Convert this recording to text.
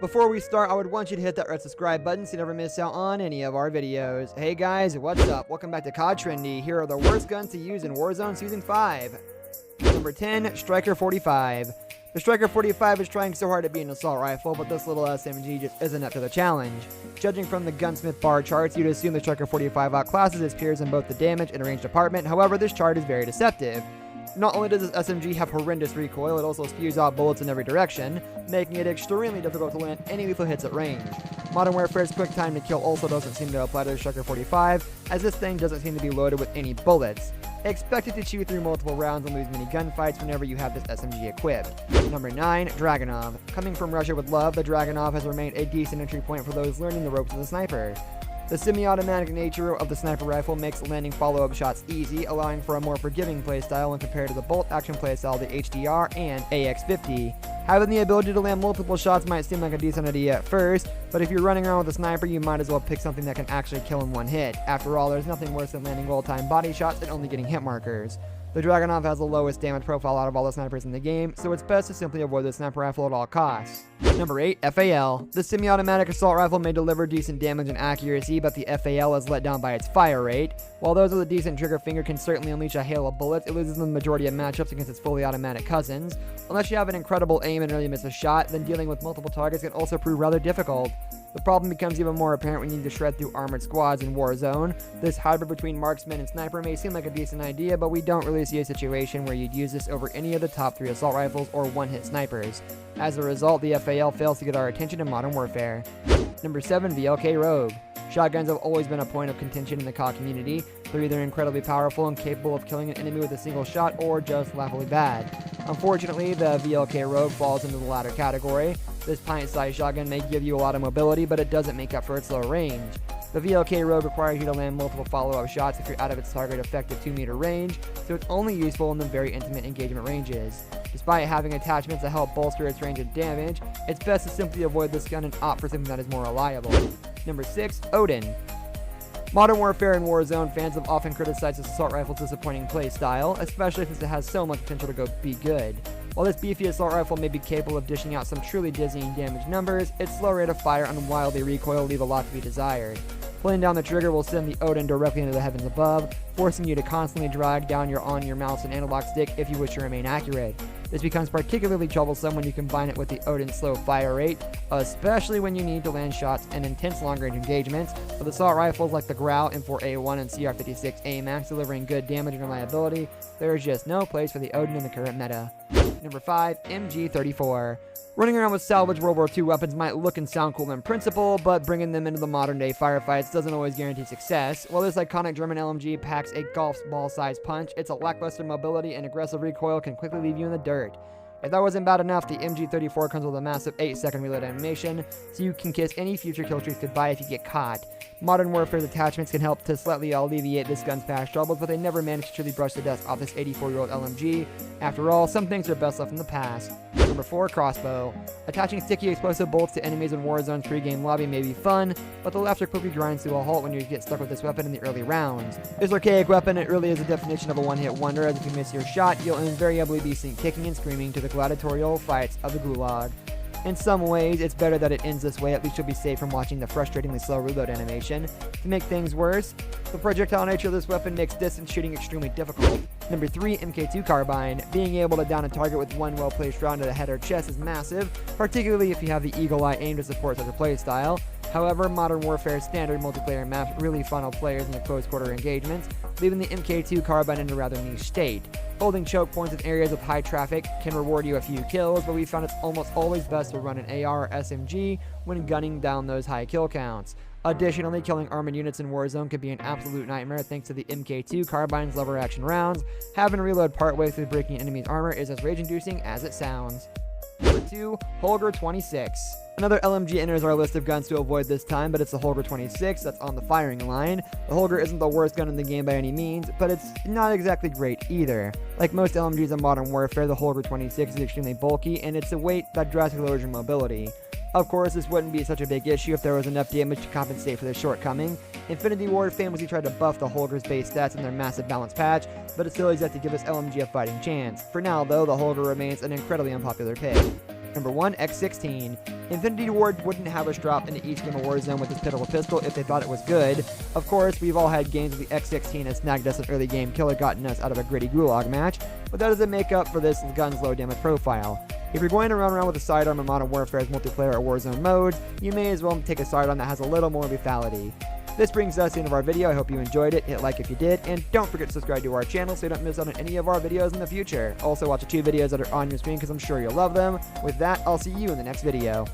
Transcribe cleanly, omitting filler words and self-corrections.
Before we start, I would want you to hit that red subscribe button so you never miss out on any of our videos. Hey guys, what's up? Welcome back to COD Trendy. Here are the worst guns to use in Warzone Season 5. Number 10, Striker 45. The Striker 45 is trying so hard to be an assault rifle, but this little SMG just isn't up to the challenge. Judging from the gunsmith bar charts, you'd assume the Striker 45 outclasses its peers in both the damage and range department. However, this chart is very deceptive. Not only does this SMG have horrendous recoil, it also spews out bullets in every direction, making it extremely difficult to land any lethal hits at range. Modern Warfare's quick time to kill also doesn't seem to apply to the Striker 45, as this thing doesn't seem to be loaded with any bullets. Expect it to chew through multiple rounds and lose many gunfights whenever you have this SMG equipped. Number 9, Dragunov. Coming from Russia with love, the Dragunov has remained a decent entry point for those learning the ropes of the sniper. The semi-automatic nature of the sniper rifle makes landing follow-up shots easy, allowing for a more forgiving playstyle when compared to the bolt-action playstyle of the HDR and AX50. Having the ability to land multiple shots might seem like a decent idea at first, but if you're running around with a sniper, you might as well pick something that can actually kill in one hit. After all, there's nothing worse than landing well-timed body shots and only getting hit markers. The Dragunov has the lowest damage profile out of all the snipers in the game, so it's best to simply avoid the sniper rifle at all costs. Number 8, FAL. The semi-automatic assault rifle may deliver decent damage and accuracy, but the FAL is let down by its fire rate. While those with a decent trigger finger can certainly unleash a hail of bullets, it loses in the majority of matchups against its fully automatic cousins. Unless you have an incredible aim and really miss a shot, then dealing with multiple targets can also prove rather difficult. The problem becomes even more apparent when you need to shred through armored squads in Warzone. This hybrid between marksman and sniper may seem like a decent idea, but we don't really see a situation where you'd use this over any of the top 3 assault rifles or one-hit snipers. As a result, the FAL fails to get our attention in Modern Warfare. Number 7, VLK Rogue. Shotguns have always been a point of contention in the COD community. They're either incredibly powerful and capable of killing an enemy with a single shot, or just laughably bad. Unfortunately, the VLK Rogue falls into the latter category. This pint-sized shotgun may give you a lot of mobility, but it doesn't make up for its low range. The VLK Rogue requires you to land multiple follow-up shots if you're out of its target effective 2-meter range, so it's only useful in the very intimate engagement ranges. Despite having attachments that help bolster its range and damage, it's best to simply avoid this gun and opt for something that is more reliable. Number 6, Odin. Modern Warfare and Warzone fans have often criticized this assault rifle's disappointing playstyle, especially since it has so much potential to be good. While this beefy assault rifle may be capable of dishing out some truly dizzying damage numbers, its slow rate of fire and wildly recoil leave a lot to be desired. Pulling down the trigger will send the Odin directly into the heavens above, forcing you to constantly drag down on your mouse and analog stick if you wish to remain accurate. This becomes particularly troublesome when you combine it with the Odin's slow fire rate, especially when you need to land shots in intense long-range engagements. With assault rifles like the Grau, M4A1, and CR56 AMAX delivering good damage and reliability, there is just no place for the Odin in the current meta. Number 5, MG34. Running around with salvaged World War II weapons might look and sound cool in principle, but bringing them into the modern-day firefights doesn't always guarantee success. While this iconic German LMG packs a golf ball-sized punch, its lackluster mobility and aggressive recoil can quickly leave you in the dirt. If that wasn't bad enough, the MG34 comes with a massive 8-second reload animation, so you can kiss any future kill streaks goodbye if you get caught. Modern Warfare's attachments can help to slightly alleviate this gun's past troubles, but they never managed to truly brush the dust off this 84-year-old LMG. After all, some things are best left in the past. Number 4, Crossbow. Attaching sticky explosive bolts to enemies in Warzone's pre-game lobby may be fun, but the laughter quickly grinds to a halt when you get stuck with this weapon in the early rounds. This archaic weapon, it really is a definition of a one-hit wonder, as if you miss your shot, you'll invariably be seen kicking and screaming to the gladiatorial fights of the Gulag. In some ways, it's better that it ends this way, at least you'll be safe from watching the frustratingly slow reload animation. To make things worse, the projectile nature of this weapon makes distance shooting extremely difficult. Number 3, MK2 Carbine. Being able to down a target with one well-placed round to the head or chest is massive, particularly if you have the Eagle Eye aim to support such a playstyle. However, Modern Warfare's standard multiplayer maps really funnel players into close-quarter engagements, leaving the MK2 Carbine in a rather niche state. Holding choke points in areas with high traffic can reward you a few kills, but we found it's almost always best to run an AR or SMG when gunning down those high kill counts. Additionally, killing armored units in Warzone can be an absolute nightmare thanks to the MK2 Carbine's lever action rounds. Having to reload partway through breaking enemy's armor is as rage-inducing as it sounds. Number 2, Holger 26. Another LMG enters our list of guns to avoid this time, but it's the Holger 26 that's on the firing line. The Holger isn't the worst gun in the game by any means, but it's not exactly great either. Like most LMGs in Modern Warfare, the Holger 26 is extremely bulky, and it's a weight that drastically lowers your mobility. Of course, this wouldn't be such a big issue if there was enough damage to compensate for this shortcoming. Infinity Ward famously tried to buff the Holger's base stats in their massive balance patch, but it still has yet to give this LMG a fighting chance. For now, though, the Holger remains an incredibly unpopular pick. Number 1, X16. Infinity Ward wouldn't have us drop into each game of Warzone with this pitiful pistol if they thought it was good. Of course, we've all had games with the X16 that snagged us an early game killer, gotten us out of a gritty gulag match, but that doesn't make up for this gun's low damage profile. If you're going to run around with a sidearm in Modern Warfare's multiplayer or Warzone modes, you may as well take a sidearm that has a little more lethality. This brings us to the end of our video. I hope you enjoyed it. Hit like if you did, and don't forget to subscribe to our channel so you don't miss out on any of our videos in the future. Also, watch the 2 videos that are on your screen because I'm sure you'll love them. With that, I'll see you in the next video.